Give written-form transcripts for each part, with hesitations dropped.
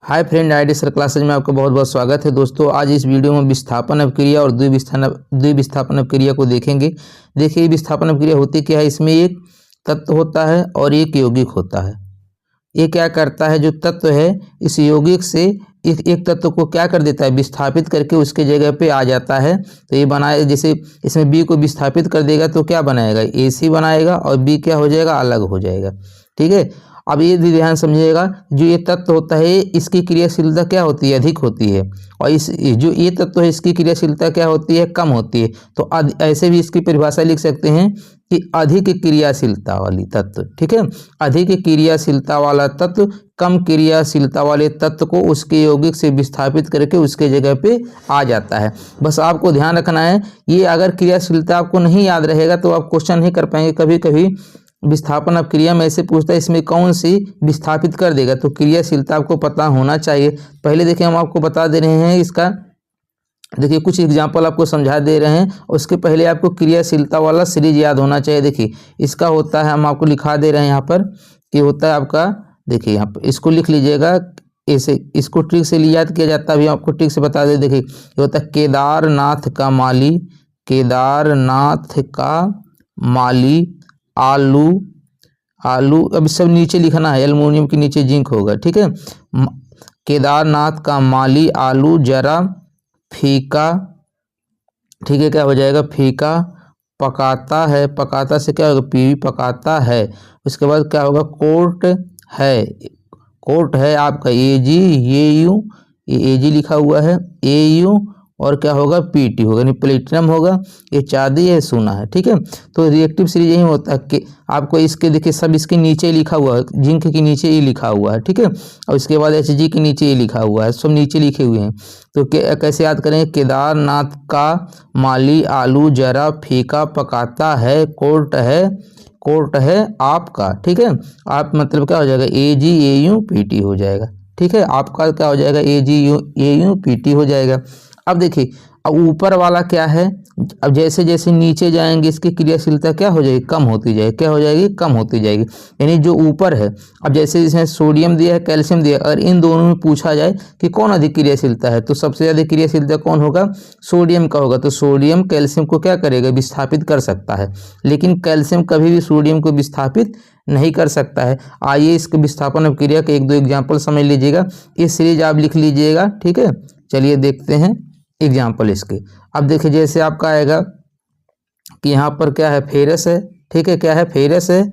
Hi friend, ID sir classes में आपका बहुत बहुत स्वागत है। दोस्तों, आज इस वीडियो में विस्थापन अपक्रिया और द्विविस्थापन अपक्रिया को देखेंगे। देखिए, विस्थापन अपक्रिया होती क्या है। इसमें एक तत्व होता है और एक यौगिक होता है। ये क्या करता है, जो तत्व है इस यौगिक से एक तत्व को क्या कर देता है, विस्थापित करके उसके जगह पे आ जाता है। तो ये बनाए, जैसे इसमें बी को विस्थापित कर देगा तो क्या बनाएगा, AC बनाएगा और बी क्या हो जाएगा, अलग हो जाएगा। ठीक है, अब ये भी ध्यान समझिएगा, जो ये तत्व होता है इसकी क्रियाशीलता क्या होती है, अधिक होती है, और इस जो ये तत्व है इसकी क्रियाशीलता क्या होती है, कम होती है। तो ऐसे भी इसकी परिभाषा लिख सकते हैं कि अधिक क्रियाशीलता वाली तत्व। ठीक है, अधिक क्रियाशीलता वाला तत्व कम क्रियाशीलता वाले तत्व को उसके यौगिक से विस्थापित करके उसके जगह पे आ जाता है। बस आपको ध्यान रखना है, ये अगर क्रियाशीलता आपको नहीं याद रहेगा तो आप क्वेश्चन नहीं कर पाएंगे। कभी कभी विस्थापन अपक्रिया में ऐसे पूछता है इसमें कौन सी विस्थापित कर देगा, तो क्रियाशीलता आपको पता होना चाहिए। पहले देखिए, हम आपको बता दे रहे हैं इसका, देखिए कुछ एग्जाम्पल आपको समझा दे रहे हैं। उसके पहले आपको क्रियाशीलता वाला सीरीज याद होना चाहिए। देखिए, इसका होता है, हम आपको लिखा दे रहे हैं यहाँ पर कि होता है आपका, देखिए यहाँ पर इसको लिख लीजिएगा ऐसे, इसको ट्रिक से याद किया जाता है। अभी आपको ट्रिक से बता दे। देखिए, ये होता है केदारनाथ का माली, केदारनाथ का माली आलू, आलू अब सब नीचे लिखना है, एल्युमिनियम के नीचे जिंक होगा। ठीक है, केदारनाथ का माली आलू जरा फीका, ठीक है, क्या हो जाएगा, फीका पकाता है, पकाता से क्या होगा, पी पकाता है। उसके बाद क्या होगा, कोर्ट है, कोर्ट है आपका AG, ये AG लिखा हुआ है, AU, और क्या होगा, PT होगा, यानी प्लेटिनम होगा। ये चांदी है, सोना है। ठीक है, तो रिएक्टिव सीरीज यही होता है कि आपको इसके, देखिए सब इसके नीचे लिखा हुआ है, जिंक के नीचे ये लिखा हुआ है। ठीक है, और इसके बाद HG के नीचे ये लिखा हुआ है, सब नीचे लिखे हुए हैं। तो कैसे याद करेंगे, केदारनाथ का माली आलू जरा फीका पकाता है, कोर्ट है आपका। ठीक है, आप मतलब क्या हो जाएगा, AG AU PT हो जाएगा। ठीक है, आपका क्या हो जाएगा, AG AU PT हो जाएगा। अब देखिए, अब ऊपर वाला क्या है, अब जैसे जैसे नीचे जाएंगे इसकी क्रियाशीलता क्या हो जाएगी, कम होती जाएगी। क्या हो जाएगी, कम होती जाएगी। यानी जो ऊपर है, अब जैसे इसमें सोडियम दिया है, कैल्शियम दिया है, और इन दोनों में पूछा जाए कि कौन अधिक क्रियाशीलता है, तो सबसे ज़्यादा क्रियाशीलता कौन होगा, सोडियम का होगा। तो सोडियम कैल्शियम को क्या करेगा, विस्थापित कर सकता है, लेकिन कैल्शियम कभी भी सोडियम को विस्थापित नहीं कर सकता है। आइए इसके विस्थापन अपक्रिया के एक दो एग्जाम्पल समझ लीजिएगा। इस सीरीज आप लिख लीजिएगा। ठीक है, चलिए देखते हैं एग्जाम्पल इसके। अब देखिए, जैसे आपका आएगा कि यहाँ पर क्या है, फेरस है। ठीक है, क्या है, फेरस है,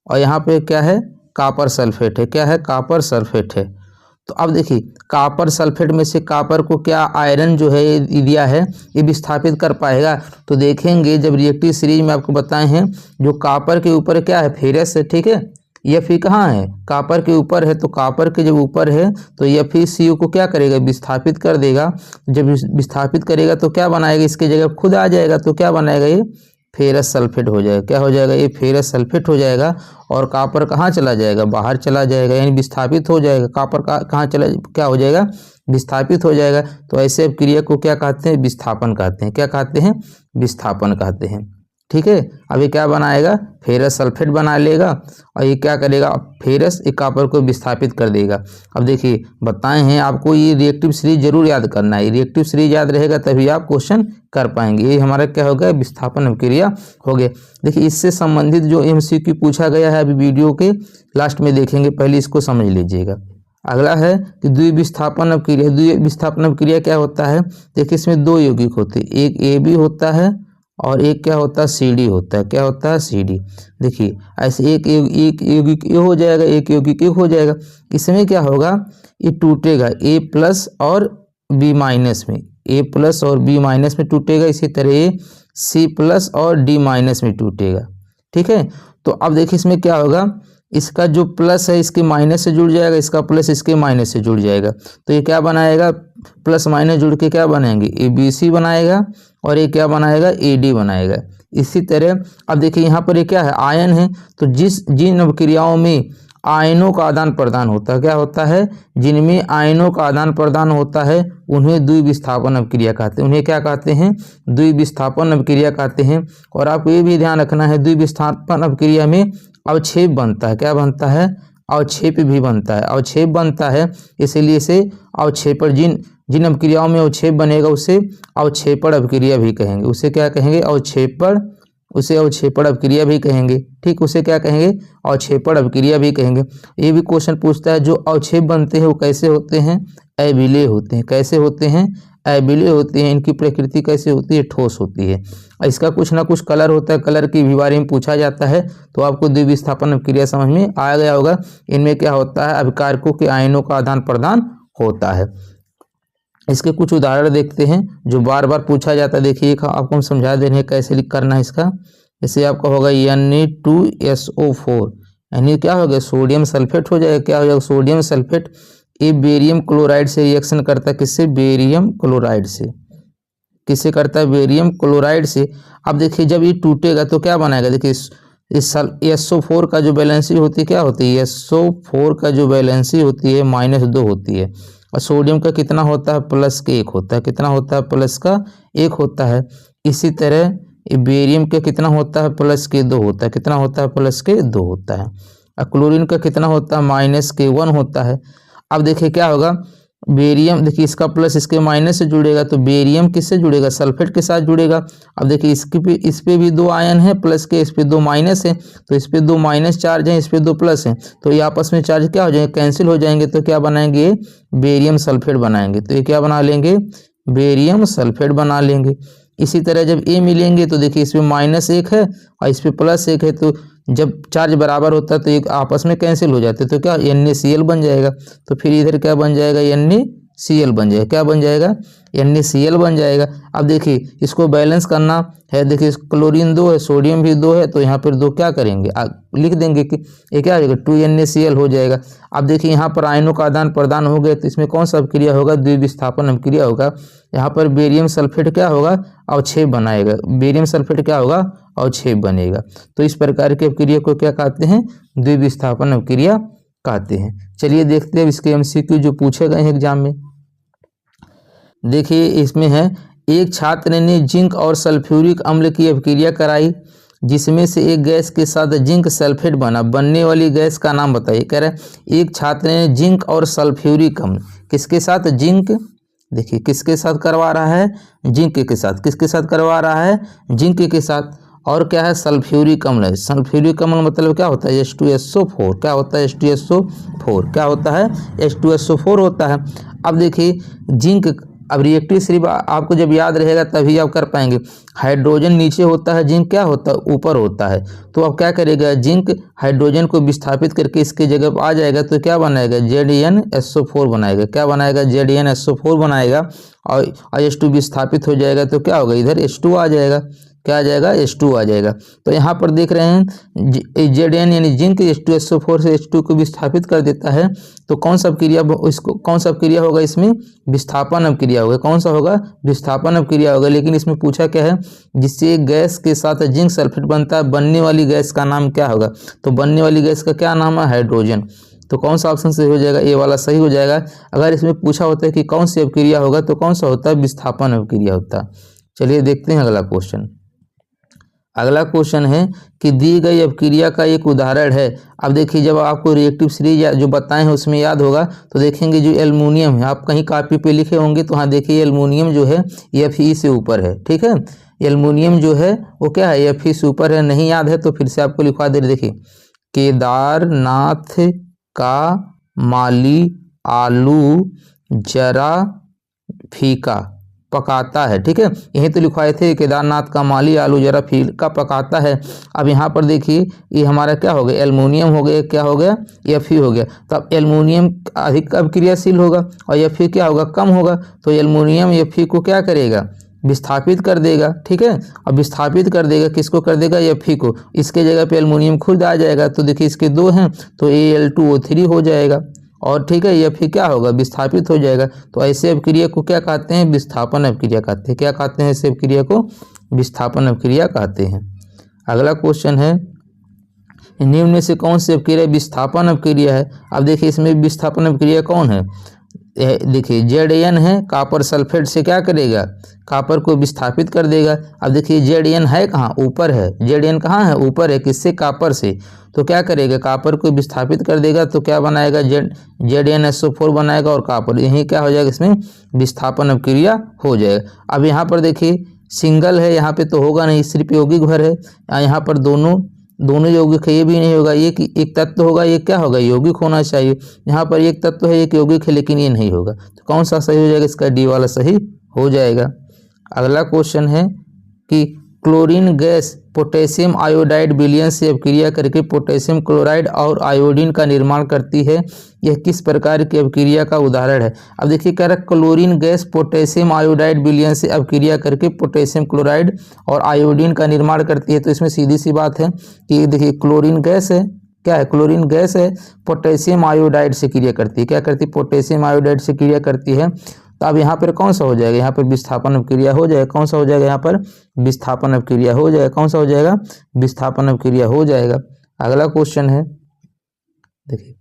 और यहाँ पे क्या है, कॉपर सल्फेट है। क्या है, कॉपर सल्फेट है। तो अब देखिए, कॉपर सल्फेट में से कॉपर को क्या आयरन जो है दिया है, ये विस्थापित कर पाएगा। तो देखेंगे जब रिएक्टिव सीरीज में आपको बताए हैं, जो कॉपर के ऊपर क्या है, फेरस है। ठीक है, Fe कहाँ है, कॉपर के ऊपर है। तो कॉपर के जब ऊपर है तो Fe को क्या करेगा, विस्थापित कर देगा। जब विस्थापित करेगा तो क्या बनाएगा, इसके जगह खुद आ जाएगा। तो क्या बनाएगा, ये फेरस सल्फेट हो जाएगा। क्या हो जाएगा, ये फेरस सल्फेट हो जाएगा। और कॉपर कहाँ चला जाएगा, बाहर चला जाएगा, यानी विस्थापित हो जाएगा। कॉपर कहाँ चला, क्या हो जाएगा, विस्थापित हो जाएगा। तो ऐसे क्रिया को क्या कहते हैं, विस्थापन कहते हैं। क्या कहते हैं, विस्थापन कहते हैं। ठीक है, अब ये क्या बनाएगा, फेरस सल्फेट बना लेगा, और ये क्या करेगा, फेरस एक कॉपर को विस्थापित कर देगा। अब देखिए, बताए हैं आपको, ये रिएक्टिव सीरीज जरूर याद करना है। रिएक्टिव सीरीज याद रहेगा तभी आप क्वेश्चन कर पाएंगे। ये हमारा क्या हो गया, विस्थापन अपक्रिया हो गया। देखिए, इससे संबंधित जो MCQ पूछा गया है अभी वीडियो के लास्ट में देखेंगे, पहले इसको समझ लीजिएगा। अगला है कि द्विविस्थापन अपक्रिया। द्विविस्थापन अपक्रिया क्या होता है, देखिए इसमें दो यौगिक होते हैं, एक AB होता है और एक क्या होता है, CD होता है। क्या होता है, CD। देखिए, ऐसे एक यौगिक ये हो जाएगा, एक यौगिक एक हो जाएगा। इसमें क्या होगा, ये टूटेगा A+ और B- में, A+ और B- में टूटेगा। इसी तरह ये C+ और D- में टूटेगा। ठीक है, तो अब देखिए इसमें क्या होगा, इसका जो प्लस है इसके माइनस से जुड़ जाएगा, इसका प्लस इसके माइनस से जुड़ जाएगा। तो ये क्या बनाएगा, प्लस माइनस जुड़ के क्या बनाएंगे, ABC बनाएगा, और ये क्या बनाएगा, AD बनाएगा। इसी तरह अब देखिए यहाँ पर ये क्या है, आयन है। तो जिन अपक्रियाओं में आयनों का आदान प्रदान होता है, क्या होता है, जिनमें आयनों का आदान प्रदान होता है उन्हें द्विविस्थापन अपक्रिया कहते हैं। उन्हें क्या कहते हैं, द्विविस्थापन अपक्रिया कहते हैं। और आपको ये भी ध्यान रखना है, द्विविस्थापन अपक्रिया में अवक्षेप बनता है। क्या बनता है, अवक्षेप भी बनता है, अवक्षेप बनता है, इसीलिए इसे अवक्षेपण, जिन अपक्रियाओं में अवक्षेप बनेगा उसे अवक्षेपण अपक्रिया भी कहेंगे। उसे क्या कहेंगे? अवक्षेपण, उसे अवक्षेपण अपक्रिया भी कहेंगे। ठीक, उसे क्या कहेंगे? अवक्षेपण अपक्रिया भी कहेंगे। ये भी क्वेश्चन पूछता है जो अवक्षेप बनते हैं वो कैसे होते हैं? अविलेय होते हैं। कैसे होते हैं? अविलेय होते हैं। इनकी प्रकृति कैसे होती है? ठोस होती है। इसका कुछ ना कुछ कलर होता है, कलर के भी बारे में पूछा जाता है, तो आपको द्विविस्थापन अपक्रिया समझ में आ गया होगा। इनमें क्या होता है? अभिकारकों के आयनों का आदान प्रदान होता है। इसके कुछ उदाहरण देखते हैं जो बार बार पूछा जाता है। देखिए आपको हम समझा दे रहे हैं कैसे लिख करना है इसका। जैसे आपका होगा Na2SO4, यानी क्या हो गया? सोडियम सल्फेट हो जाएगा। क्या हो जाएगा? Sodium sulphate. ये बेरियम क्लोराइड से रिएक्शन करता है। किससे? बेरियम क्लोराइड से। किससे करता है? बेरियम क्लोराइड से। अब देखिए जब ये टूटेगा तो क्या बनाएगा? देखिए इस SO4 का जो वैलेंसी होती है क्या होती है? SO4 का जो वैलेंसी होती है -2 होती है, और सोडियम का कितना होता है? +1 होता है। कितना होता है? +1 होता है। इसी तरह बेरियम का कितना होता है? +2 होता है। कितना होता है? +2 होता है। और क्लोरीन का कितना होता है? -1 होता है। अब देखिए क्या होगा? बेरियम, देखिए इसका प्लस इसके माइनस से जुड़ेगा, तो बेरियम किससे जुड़ेगा? सल्फेट के साथ जुड़ेगा। अब देखिए इस पे भी 2 आयन है प्लस के, इस पे 2 माइनस है, तो इस पे 2 माइनस चार्ज है, इस पे 2 प्लस है, तो ये आपस में चार्ज क्या हो जाएंगे? कैंसिल हो जाएंगे। तो क्या बनाएंगे? बेरियम सल्फेट बनाएंगे। तो ये क्या बना लेंगे? बेरियम सल्फेट बना लेंगे। इसी तरह जब ए मिलेंगे तो देखिए इसमें -1 है और इस पे +1 है, तो जब चार्ज बराबर होता है तो एक आपस में कैंसिल हो जाते हैं, तो क्या NaCl बन जाएगा। तो फिर इधर क्या बन जाएगा? NaCl बन जाएगा। क्या बन जाएगा? NaCl बन जाएगा। अब देखिए इसको बैलेंस करना है। देखिए क्लोरीन 2 है, सोडियम भी 2 है, तो यहाँ पर 2 क्या करेंगे? लिख देंगे कि ये क्या हो जाएगा? 2NaCl हो जाएगा। अब देखिए यहाँ पर आयनों का आदान प्रदान हो गया, तो इसमें कौन सा अपक्रिया होगा? द्विविस्थापन अपक्रिया होगा। यहाँ पर बेरियम सल्फेट क्या होगा? अवक्षेप बनाएगा। बेरियम सल्फेट क्या होगा? अवक्षेप बनेगा। तो इस प्रकार की अपक्रिया को क्या कहते हैं? द्विविस्थापन अपक्रिया कहते हैं। चलिए देखते हैं इसके MCQ जो पूछे गए हैं एग्जाम में। देखिए इसमें है, एक छात्र ने जिंक और सल्फ्यूरिक अम्ल की अपक्रिया कराई जिसमें से एक गैस के साथ जिंक सल्फेट बना। बनने वाली गैस का नाम बताइए। कह रहा है एक छात्र ने जिंक और सल्फ्यूरिक अम्ल, किसके साथ? जिंक, देखिए किसके साथ करवा रहा है? जिंक के साथ। किसके साथ करवा रहा है? जिंक के साथ। और क्या है? सल्फ्यूरिक अम्ल है। सल्फ्यूरिक अम्ल मतलब क्या होता है? H2SO4। क्या होता है? H2SO4। क्या होता है? H2SO4 होता है। अब देखिए जिंक, अब रिएक्टिव सिर्फ आपको जब याद रहेगा तभी आप कर पाएंगे। हाइड्रोजन नीचे होता है, जिंक क्या होता है? ऊपर होता है। तो अब क्या करेगा? जिंक हाइड्रोजन को विस्थापित करके इसके जगह पर आ जाएगा, तो क्या बनाएगा? ZnSO4 बनाएगा। क्या बनाएगा? ZnSO4 बनाएगा। और H2 विस्थापित हो जाएगा तो क्या होगा? इधर H2 आ जाएगा। क्या आ जाएगा? H2 आ जाएगा। तो यहाँ पर देख रहे हैं Zn यानी जिंक H2SO4 से H2 को विस्थापित कर देता है, तो कौन सा अपक्रिया, इसको कौन सा अपक्रिया होगा? इसमें विस्थापन अपक्रिया होगा। कौन सा होगा? विस्थापन अपक्रिया होगा। लेकिन इसमें पूछा क्या है? जिससे एक गैस के साथ जिंक सल्फेट बनता है, बनने वाली गैस का नाम क्या होगा? तो बनने वाली गैस का क्या नाम है? हाइड्रोजन। तो कौन सा ऑप्शन सही हो जाएगा? ए वाला सही हो जाएगा। अगर इसमें पूछा होता है कि कौन सी अपक्रिया होगा, तो कौन सा होता है? विस्थापन अपक्रिया होता है। चलिए देखते हैं अगला क्वेश्चन। अगला क्वेश्चन है कि दी गई अपक्रिया का एक उदाहरण है। अब देखिए जब आपको रिएक्टिव सीरीज जो बताए हैं उसमें याद होगा, तो देखेंगे जो एल्युमिनियम है, आप कहीं कॉपी पे लिखे होंगे, तो हाँ देखिए एल्युमिनियम जो है Fe से ऊपर है। ठीक है, एल्युमिनियम जो है वो क्या है? Fe से ऊपर है। नहीं याद है तो फिर से आपको लिखवा दे। देखिए केदारनाथ का माली आलू जरा फीका पकाता है। ठीक है, यही तो लिखवाए थे, केदारनाथ का माली आलू जरा फीका पकाता है। अब यहाँ पर देखिए ये हमारा क्या हो गया? एल्युमिनियम हो गया। क्या हो गया? Fe हो गया। तो अब एल्युमिनियम अधिक अभिक्रियाशील होगा और Fe क्या होगा? कम होगा। तो एल्युमिनियम Fe को क्या करेगा? विस्थापित कर देगा। ठीक है, अब विस्थापित कर देगा, किसको कर देगा? Fe को। इसके जगह पे एल्युमिनियम खुद आ जाएगा, तो देखिए इसके 2 हैं तो Al2O3 हो जाएगा। और ठीक है, Fe क्या होगा? विस्थापित हो जाएगा। तो ऐसे अपक्रिया को क्या कहते हैं? विस्थापन अपक्रिया कहते हैं। क्या कहते हैं? ऐसे अपक्रिया को विस्थापन अपक्रिया कहते हैं। अगला क्वेश्चन है, निम्न में से कौन सी अपक्रिया विस्थापन अपक्रिया है? अब देखिए इसमें विस्थापन अपक्रिया कौन है? देखिए Zn है, कॉपर सल्फेट से क्या करेगा, कॉपर को विस्थापित कर देगा। अब देखिए Zn है कहाँ, ऊपर है, Zn कहाँ है, ऊपर है, किससे, कॉपर से, तो क्या करेगा, कॉपर को विस्थापित कर देगा, तो क्या बनाएगा, ZnSO4 बनाएगा और कॉपर, यही क्या हो जाएगा, इसमें विस्थापन अभिक्रिया हो जाएगा। अब यहाँ पर देखिए सिंगल है, यहाँ पे तो होगा नहीं, सिर्फ यौगिक भर है, यहाँ पर दोनों यौगिक है, ये भी नहीं होगा, ये कि एक तत्व होगा, ये क्या होगा, यौगिक होना चाहिए। यहाँ पर एक तत्व है, एक यौगिक है, लेकिन ये नहीं होगा, तो कौन सा सही हो जाएगा, इसका डी वाला सही हो जाएगा। अगला क्वेश्चन है कि क्लोरीन गैस पोटेशियम आयोडाइड विलयन से अभिक्रिया करके पोटेशियम क्लोराइड और आयोडीन का निर्माण करती है, यह किस प्रकार की अभिक्रिया का उदाहरण है। अब देखिए कह रहा है क्लोरीन गैस पोटेशियम आयोडाइड विलयन से अभिक्रिया करके पोटेशियम क्लोराइड और आयोडीन का निर्माण करती है, तो इसमें सीधी सी बात है कि देखिए क्लोरीन गैस है, क्या है, क्लोरीन गैस है, पोटेशियम आयोडाइड से क्रिया करती है, क्या करती है, पोटेशियम आयोडाइड से क्रिया करती है। तो अब यहाँ पर कौन सा हो जाएगा, यहाँ पर विस्थापन अभिक्रिया हो जाएगा, कौन सा हो जाएगा, यहाँ पर विस्थापन अभिक्रिया हो जाएगा, कौन सा हो जाएगा, विस्थापन अभिक्रिया हो जाएगा। अगला क्वेश्चन है देखिए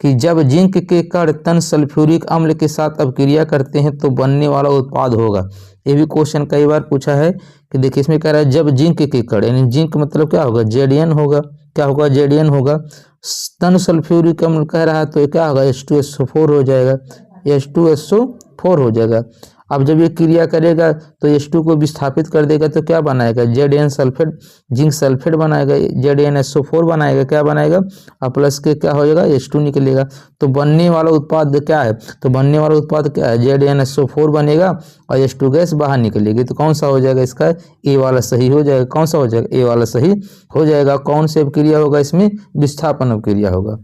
कि जब जिंक के कण तन सल्फ्यूरिक अम्ल के साथ अभिक्रिया करते हैं तो बनने वाला उत्पाद होगा। ये भी क्वेश्चन कई बार पूछा है कि देखिए इसमें कह रहा है जब जिंक के कण, यानी जिंक मतलब क्या होगा, Zn होगा, क्या होगा, Zn होगा, तन सल्फ्यूरिक अम्ल कह रहा है तो क्या होगा, H2SO4 हो जाएगा, H2SO4 हो जाएगा। अब जब ये क्रिया करेगा तो H2 को विस्थापित कर देगा, तो क्या बनाएगा, Zn सल्फेट, जिंक सल्फेट बनाएगा, ZnSO4 बनाएगा, क्या बनाएगा, और प्लस के क्या हो जाएगा, H2 निकलेगा। तो बनने वाला उत्पाद क्या है, तो बनने वाला उत्पाद क्या है, ZnSO4 बनेगा और H2 गैस बाहर निकलेगी, तो कौन सा हो जाएगा, इसका ए वाला सही हो जाएगा, कौन सा हो जाएगा, ए वाला सही हो जाएगा। कौन सी अभिक्रिया होगा, इसमें विस्थापन अभिक्रिया होगा।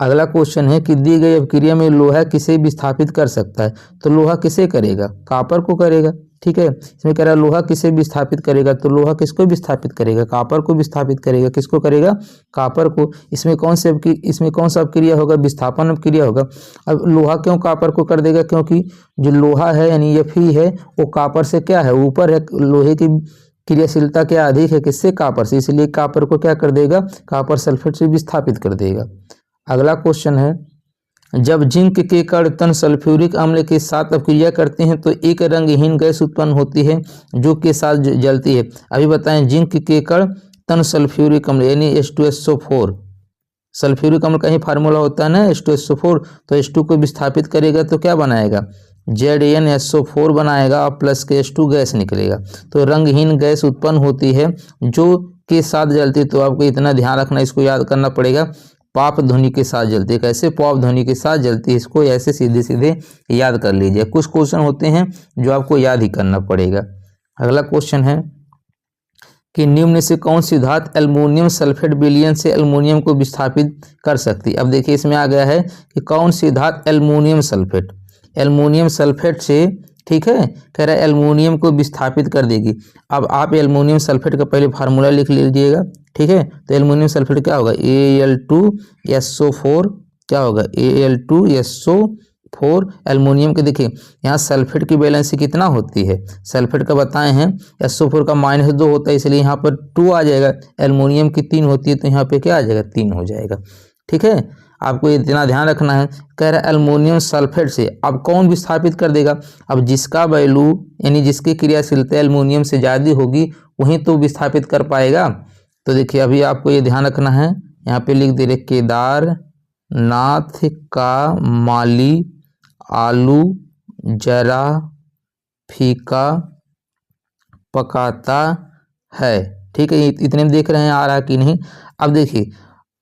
अगला क्वेश्चन है कि दी गई अभिक्रिया में लोहा किसे विस्थापित कर सकता है, तो लोहा किसे करेगा, कॉपर को करेगा, ठीक है। इसमें कह रहा है लोहा किसे विस्थापित करेगा, तो लोहा किसको विस्थापित करेगा, कॉपर को विस्थापित करेगा, किसको करेगा, कॉपर को। इसमें कौन सा अभिक्रिया होगा, विस्थापन अभिक्रिया होगा। अब लोहा क्यों कॉपर को कर देगा, क्योंकि जो लोहा है यानी Fe है वो कॉपर से क्या है, ऊपर है, लोहे की क्रियाशीलता क्या अधिक है, किससे, कॉपर से, इसलिए कॉपर को क्या कर देगा, कॉपर सल्फेट से विस्थापित कर देगा। अगला क्वेश्चन है जब जिंक के कण तन सल्फ्यूरिक अम्ल के साथ अभिक्रिया करते हैं तो एक रंगहीन गैस उत्पन्न होती है जो के साथ जलती है। अभी बताएं जिंक के कण तन सल्फ्यूरिक अम्ल यानी H2SO4, सल्फ्यूरिक अम्ल का ही फार्मूला होता है ना H2SO4, तो H2 को विस्थापित करेगा तो क्या बनाएगा, ZnSO4 बनाएगा और प्लस के H2 गैस निकलेगा, तो रंगहीन गैस उत्पन्न होती है जो के साथ जलती है। तो आपको इतना ध्यान रखना, इसको याद करना पड़ेगा, पाप ध्वनि के साथ जलती है, कैसे, पॉप ध्वनि के साथ जलती है, इसको ऐसे सीधे सीधे याद कर लीजिए। कुछ क्वेश्चन होते हैं जो आपको याद ही करना पड़ेगा। अगला क्वेश्चन है कि निम्न से कौन सी धातु एल्युमिनियम सल्फेट विलयन से एल्युमिनियम को विस्थापित कर सकती है। अब देखिए इसमें आ गया है कि कौन सी धातु एल्युमिनियम सल्फेट से, ठीक है, कह रहा है एल्युमिनियम को विस्थापित कर देगी। अब आप एल्युमिनियम सल्फेट का पहले फार्मूला लिख लीजिएगा, ठीक है। तो एल्युमिनियम सल्फेट क्या होगा, Al2SO4, क्या होगा, Al2SO4। एल्युमिनियम के देखिए यहाँ सल्फेट की वैलेंसी कितना होती है, सल्फेट का बताए हैं, SO4 का -2 होता है, इसलिए यहाँ पर 2 आ जाएगा। एल्युमिनियम की 3 होती है तो यहाँ पे क्या आ जाएगा, 3 हो जाएगा, ठीक है। आपको इतना ध्यान रखना है। कह रहा है एल्युमिनियम सल्फेट से अब कौन विस्थापित कर देगा, अब जिसका वैल्यू यानी जिसकी क्रियाशीलता एल्युमिनियम से ज़्यादा होगी वहीं तो विस्थापित कर पाएगा। तो देखिए अभी आपको ये ध्यान रखना है, यहाँ पे लिख दे रहे केदारनाथ का माली आलू जरा फीका पकाता है, ठीक है। इतने में देख रहे हैं आ रहा कि नहीं। अब देखिए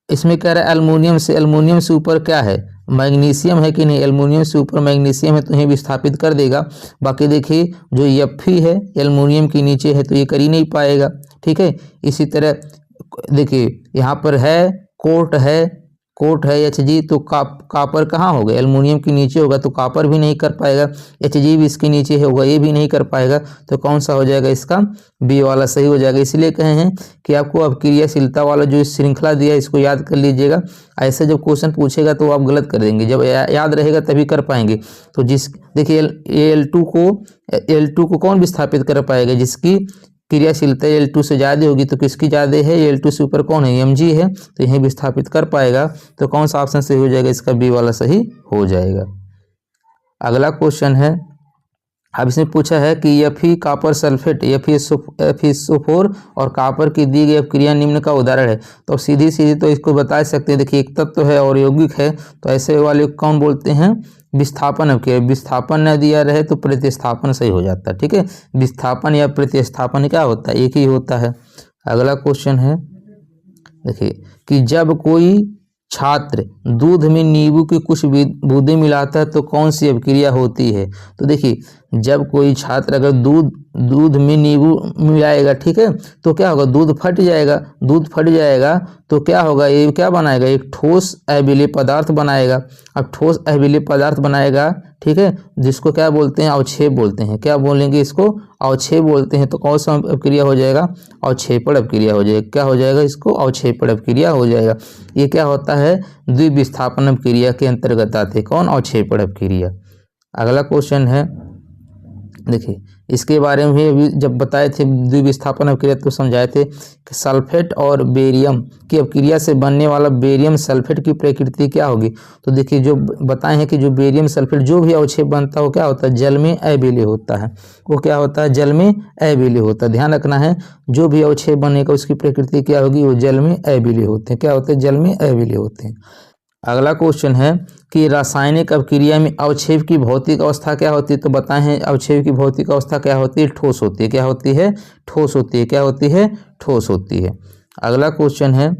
इसमें कह रहा है एल्युमिनियम से ऊपर क्या है, मैग्नीशियम है कि नहीं, एल्युमिनियम से ऊपर मैग्नीशियम है तो ये विस्थापित कर देगा। बाकी देखिए जो Fe है एल्युमिनियम के नीचे है तो ये कर ही नहीं पाएगा, ठीक है। इसी तरह देखिए यहाँ पर है कोट है Hg, तो कॉपर कहाँ होगा, एल्युमिनियम के नीचे होगा तो कॉपर भी नहीं कर पाएगा, Hg भी इसके नीचे होगा, ये भी नहीं कर पाएगा, तो कौन सा हो जाएगा, इसका बी वाला सही हो जाएगा। इसलिए कहे हैं कि आपको अब क्रियाशीलता वाला जो श्रृंखला दिया है इसको याद कर लीजिएगा, ऐसे जब क्वेश्चन पूछेगा तो आप गलत कर देंगे, जब याद रहेगा तभी कर पाएंगे। तो देखिए Al2 को कौन विस्थापित कर पाएगा, जिसकी क्रियाशीलता L2 से ज़्यादा होगी तो किसकी ज़्यादा है, L2 से ऊपर कौन है, Mg है, तो यहीं विस्थापित कर पाएगा। तो कौन सा ऑप्शन सही हो जाएगा, इसका बी वाला सही हो जाएगा। अगला क्वेश्चन है, अब इसमें पूछा है कि Fe कॉपर सल्फेट FeSO4 और कॉपर की दी गई अपक्रिया निम्न का उदाहरण है। तो अब सीधी सीधी तो इसको बता सकते हैं, देखिए एक तत्व है और यौगिक है, तो ऐसे वाले कौन बोलते हैं, विस्थापन अपक्रिया। विस्थापन न दिया रहे तो प्रतिस्थापन सही हो जाता है, ठीक है। विस्थापन या प्रतिस्थापन क्या होता है, एक ही होता है। अगला क्वेश्चन है, देखिए कि जब कोई छात्र दूध में नींबू की कुछ बूंदें मिलाता है तो कौन सी अपक्रिया होती है। तो देखिए जब कोई छात्र अगर दूध में नींबू मिलाएगा, ठीक है, तो क्या होगा, दूध फट जाएगा तो क्या होगा, ये क्या बनाएगा, एक ठोस अम्लीय पदार्थ बनाएगा। अब ठोस अम्लीय पदार्थ बनाएगा, ठीक है, जिसको क्या बोलते हैं, अवक्षेप बोलते हैं। क्या बोलेंगे, इसको अवक्षेप बोलते हैं। तो कौन सा अपक्रिया हो जाएगा, अवक्षेपण अपक्रिया हो जाएगा। क्या हो जाएगा, इसको अवक्षेपण अपक्रिया हो जाएगा। ये क्या होता है, द्विविस्थापन अपक्रिया के अंतर्गत आते हैं, कौन, अवक्षेपण अपक्रिया। अगला क्वेश्चन है, देखिए इसके बारे में अभी जब बताए थे द्विविस्थापन अपक्रिया तो समझाए थे कि सल्फेट और बेरियम की अपक्रिया से बनने वाला बेरियम सल्फेट की प्रकृति क्या होगी। तो देखिए जो बताए हैं कि जो बेरियम सल्फेट जो भी अवक्षेप बनता है वो क्या होता है, जल में अविलीय होता है। वो क्या होता है, जल में अविलीय होता है। ध्यान रखना है, जो भी अवक्षेप बनेगा उसकी प्रकृति क्या होगी, वो जल में अविलीय होते हैं। क्या होते हैं, जल में अविलीय होते हैं। अगला क्वेश्चन है कि रासायनिक अपक्रिया में अवक्षेप की भौतिक अवस्था क्या होती है। तो बताएं हैं अवक्षेप की भौतिक अवस्था क्या होती है, ठोस होती है। क्या होती है, ठोस होती है। क्या होती है, ठोस होती है। अगला क्वेश्चन है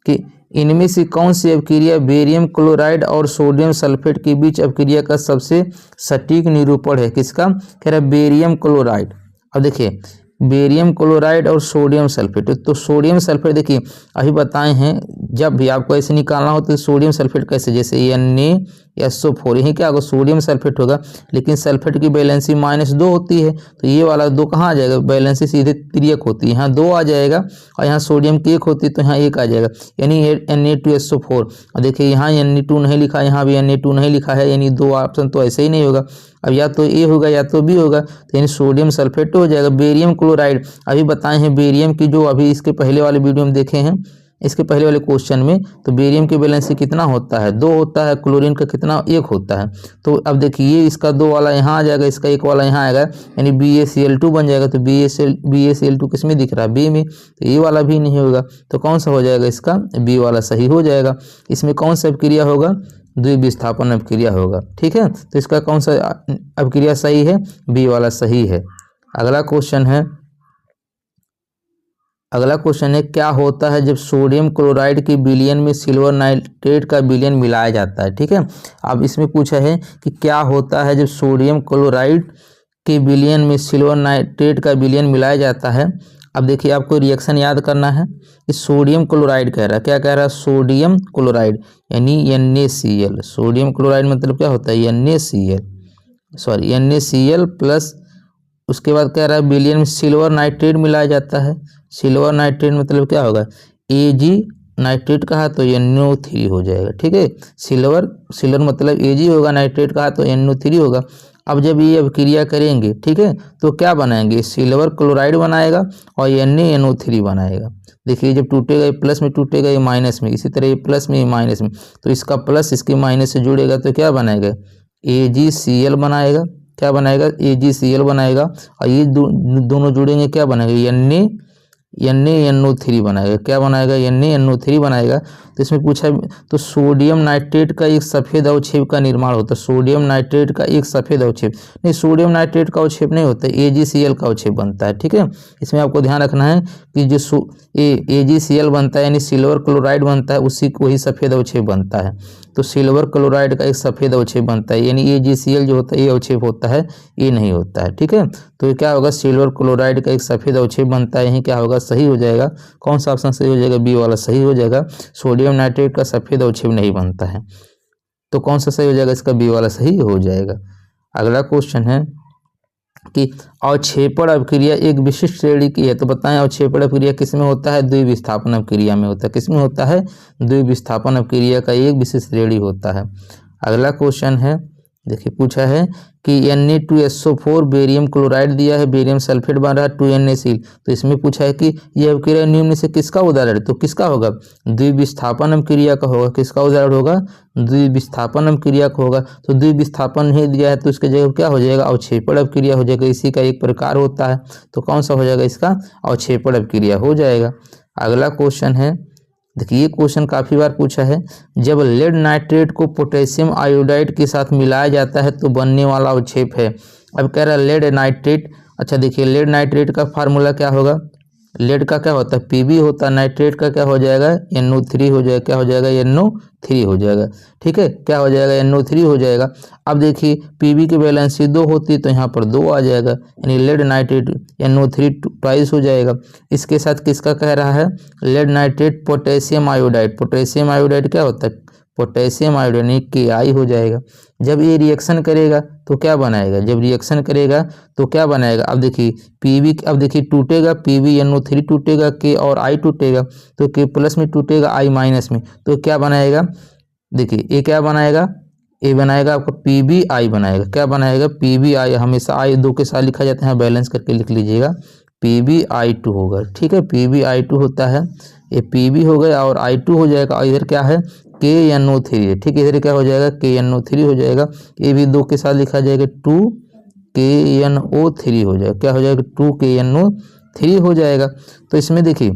कि इनमें से कौन सी अपक्रिया बेरियम क्लोराइड और सोडियम सल्फेट के बीच अपक्रिया का सबसे सटीक निरूपण है। किसका, कह रहा है बेरियम क्लोराइड। अब देखिए बेरियम क्लोराइड और सोडियम सल्फेट। तो सोडियम सल्फेट देखिए अभी बताए हैं, जब भी आपको ऐसे निकालना हो तो सोडियम सल्फेट कैसे, जैसे NaSO4, यही क्या होगा, सोडियम सल्फेट होगा। लेकिन सल्फेट की वैलेंसी -2 होती है, तो ये वाला 2 कहाँ आ जाएगा, वैलेंसी सीधे तिर्यक होती है, यहाँ 2 आ जाएगा, और यहाँ सोडियम की 1 होती है तो यहाँ 1 आ जाएगा, यानी Na2SO4। और देखिए यहाँ Na2 नहीं लिखा, यहाँ भी Na2 नहीं लिखा है, यानी 2 ऑप्शन तो ऐसे ही नहीं होगा। अब या तो ए होगा या तो बी होगा, तो यानी सोडियम सल्फेट हो जाएगा। बेरियम क्लोराइड अभी बताए हैं, बेरियम की जो अभी इसके पहले वाले वीडियो में देखे हैं, इसके पहले वाले क्वेश्चन में, तो बेरियम की वैलेंसी कितना होता है, 2 होता है। क्लोरीन का कितना, 1 होता है। तो अब देखिए इसका 2 वाला यहाँ आ जाएगा, इसका 1 वाला यहाँ आएगा, यानी BaCl2 बन जाएगा। तो BaCl2 किस में दिख रहा है, बी में, तो ये वाला भी नहीं होगा। तो कौन सा हो जाएगा, इसका बी वाला सही हो जाएगा। इसमें कौन सा अपक्रिया होगा, द्विविस्थापन अपक्रिया होगा, ठीक है। तो इसका कौन सा अपक्रिया सही है, बी वाला सही है। अगला क्वेश्चन है क्या होता है जब सोडियम क्लोराइड के विलयन में सिल्वर नाइट्रेट का विलयन मिलाया जाता है, ठीक है। अब इसमें पूछा है कि क्या होता है जब सोडियम क्लोराइड के विलयन में सिल्वर नाइट्रेट का विलयन मिलाया जाता है। अब देखिए आपको रिएक्शन याद करना है कि सोडियम क्लोराइड कह रहा है, क्या कह रहा है, सोडियम क्लोराइड यानी NaCl। सोडियम क्लोराइड मतलब क्या होता है, NaCl प्लस उसके बाद कह रहा है विलयन में सिल्वर नाइट्रेट मिलाया जाता है। सिल्वर नाइट्रेट मतलब क्या होगा, Ag नाइट्रेट कहा तो NO3 हो जाएगा, ठीक है। सिल्वर मतलब Ag होगा, नाइट्रेट कहा तो NO3 होगा। अब जब ये अपक्रिया करेंगे, ठीक है, तो क्या बनाएंगे, सिल्वर क्लोराइड बनाएगा और NaNO3 बनाएगा। देखिए जब टूटेगा ये प्लस में टूटेगा, ये माइनस में, इसी तरह ये प्लस में ये माइनस में, तो इसका प्लस इसके माइनस से जुड़ेगा तो क्या बनाएगा, AgCl बनाएगा। क्या बनाएगा, AgCl बनाएगा। और ये दोनों जुड़ेंगे क्या बनाएगा, NaNO3 बनाएगा। क्या बनाएगा, NaNO3 बनाएगा। तो इसमें पूछा तो सोडियम नाइट्रेट का एक सफ़ेद अवक्षेप का निर्माण होता है। सोडियम नाइट्रेट का एक सफ़ेद अवक्षेप नहीं, सोडियम नाइट्रेट का अवक्षेप नहीं होता है, AgCl का अवक्षेप बनता है, ठीक है। इसमें आपको ध्यान रखना है कि जो AgCl बनता है यानी सिल्वर क्लोराइड बनता है, उसी को ही सफ़ेद अवक्षेप बनता है। तो सिल्वर क्लोराइड का एक सफ़ेद अवक्षेप बनता है, यानी AgCl जो होता है ये अवक्षेप होता है, ये नहीं होता है, ठीक है। तो क्या होगा, सिल्वर क्लोराइड का एक सफ़ेद अवक्षेप बनता है, यही क्या होगा, सही हो जाएगा। कौन सा ऑप्शन सही हो जाएगा, बी वाला सही हो जाएगा। सोडियम नाइट्रेट का सफ़ेद अवक्षेप नहीं बनता है, तो कौन सा सही हो जाएगा, इसका बी वाला सही हो जाएगा। अगला क्वेश्चन है कि अवक्षेपण अपक्रिया एक विशिष्ट श्रेणी की है। तो बताएं अवक्षेपण अपक्रिया किस में होता है, द्विविस्थापन अपक्रिया में होता है। किस में होता है, द्विविस्थापन अपक्रिया का एक विशिष्ट श्रेणी होता है। अगला क्वेश्चन है देखिए पूछा है कि Na2SO4 बेरियम क्लोराइड दिया है, बेरियम सल्फेट बन रहा है 2NaCl। तो इसमें पूछा है कि यह अभिक्रिया निम्न में से किसका उदाहरण है, तो किसका होगा, द्विविस्थापन अभिक्रिया का होगा। किसका उदाहरण होगा, द्विविस्थापन अभिक्रिया का होगा। तो द्विविस्थापन नहीं दिया है तो इसके जगह क्या हो जाएगा, अवक्षेपण अभिक्रिया हो जाएगा। इसी का एक प्रकार होता है, तो कौन सा हो जाएगा, इसका अवक्षेपण अभिक्रिया हो जाएगा। अगला क्वेश्चन है, देखिए ये क्वेश्चन काफ़ी बार पूछा है, जब लेड नाइट्रेट को पोटेशियम आयोडाइड के साथ मिलाया जाता है तो बनने वाला अवक्षेप है। अब कह रहा है लेड नाइट्रेट। अच्छा देखिए लेड नाइट्रेट का फार्मूला क्या होगा, लेड का क्या होता है Pb होता है, नाइट्रेट का क्या हो जाएगा NO3 हो जाएगा, क्या हो जाएगा NO3 हो जाएगा। ठीक है, क्या हो जाएगा NO3 हो जाएगा। अब देखिए Pb की वैलेंसी 2 होती है तो यहाँ पर 2 आ जाएगा, यानी लेड नाइट्रेट NO3 ट्वाइस हो जाएगा। इसके साथ किसका कह रहा है, lead nitrate potassium iodide. Potassium iodide क्या होता है, पोटेशियम आयोडीन Ki हो जाएगा। जब ये रिएक्शन करेगा तो क्या बनाएगा, जब रिएक्शन करेगा तो क्या बनाएगा, अब देखिए Pb, अब देखिए टूटेगा PbNO3 टूटेगा, K और I टूटेगा, तो K प्लस में टूटेगा I माइनस में, तो क्या बनाएगा, देखिए ये क्या बनाएगा, ये बनाएगा आपका PbI बनाएगा। क्या बनाएगा PbI, हमेशा I 2 के साथ लिखा जाता है, बैलेंस करके लिख लीजिएगा, PbI2 होगा। ठीक है, PbI2 होता है, ये Pb हो गया और I2 हो जाएगा, और इधर क्या है KNO3 है। ठीक है, इधर क्या हो जाएगा KNO3 हो जाएगा, ये भी 2 के साथ लिखा जाएगा 2KNO3 हो जाएगा। क्या हो जाएगा 2KNO3 हो जाएगा। तो इसमें देखिए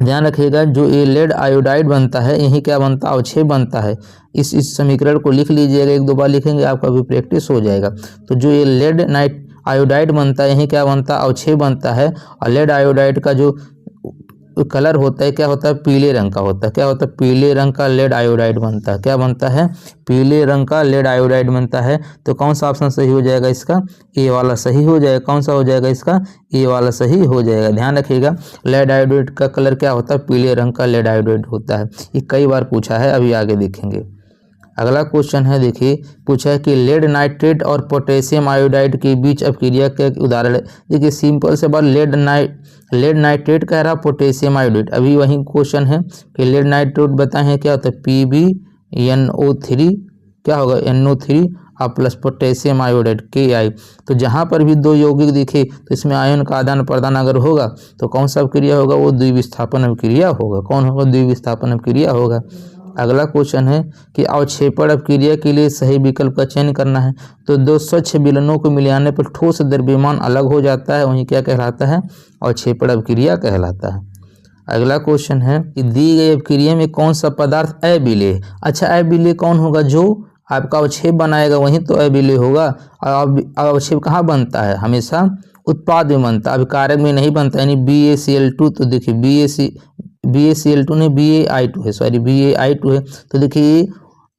ध्यान रखिएगा, जो ये लेड आयोडाइड बनता है यही क्या बनता है, अवक्षेप बनता है। इस समीकरण को लिख लीजिएगा, 1-2 बार लिखेंगे आपका भी प्रैक्टिस हो जाएगा। तो जो ये लेड नाइट आयोडाइड बनता है यही क्या बनता है, अवक्षेप बनता है। और लेड आयोडाइड का जो कलर होता है क्या होता है, पीले रंग का होता है। क्या होता है, पीले रंग का लेड आयोडाइड बनता है। क्या बनता है, पीले रंग का लेड आयोडाइड बनता है। तो कौन सा ऑप्शन सही हो जाएगा, इसका ए वाला सही हो जाएगा। कौन सा हो जाएगा, इसका ए वाला सही हो जाएगा। ध्यान रखिएगा, लेड आयोडाइड का कलर क्या होता है, पीले रंग का लेड आयोडाइड होता है। ये कई बार पूछा है, अभी आगे देखेंगे। अगला क्वेश्चन है, देखिए पूछा है कि लेड नाइट्रेट और पोटेशियम आयोडाइड के बीच अपक्रिया का उदाहरण है। देखिए सिंपल से बात, लेड नाइट्रेट कह रहा, पोटेशियम आयोडाइड। अभी वही क्वेश्चन है कि लेड नाइट्रेट बताए हैं क्या होता है, PbNO3 क्या होगा NO3 और प्लस पोटेशियम आयोडाइड Ki। तो जहाँ पर भी 2 यौगिक दिखे तो इसमें आयन का आदान प्रदान अगर होगा तो कौन सा अभिक्रिया होगा, वो द्विविस्थापन अभिक्रिया होगा। कौन होगा, द्विविस्थापन अभिक्रिया होगा। अगला क्वेश्चन है कि अवक्षेपण अभिक्रिया के लिए सही विकल्प का चयन करना है। तो 2 स्वच्छ विलयनों को मिलाने पर ठोस द्रव्यमान अलग हो जाता है, वहीं क्या कहलाता है, अवक्षेपण अभिक्रिया कहलाता है। अगला क्वेश्चन है कि दी गई अभिक्रिया में कौन सा पदार्थ अविलेय। अच्छा अविलेय कौन होगा, जो आपका अवक्षेप बनाएगा वहीं तो अविलेय होगा। और अवक्षेप कहाँ बनता है, हमेशा उत्पाद में बनता है, अभिकारक में नहीं बनता। यानी BaCl2, तो देखिए BaCl2 नहीं BaI2 है, सॉरी BaI2 है। तो देखिए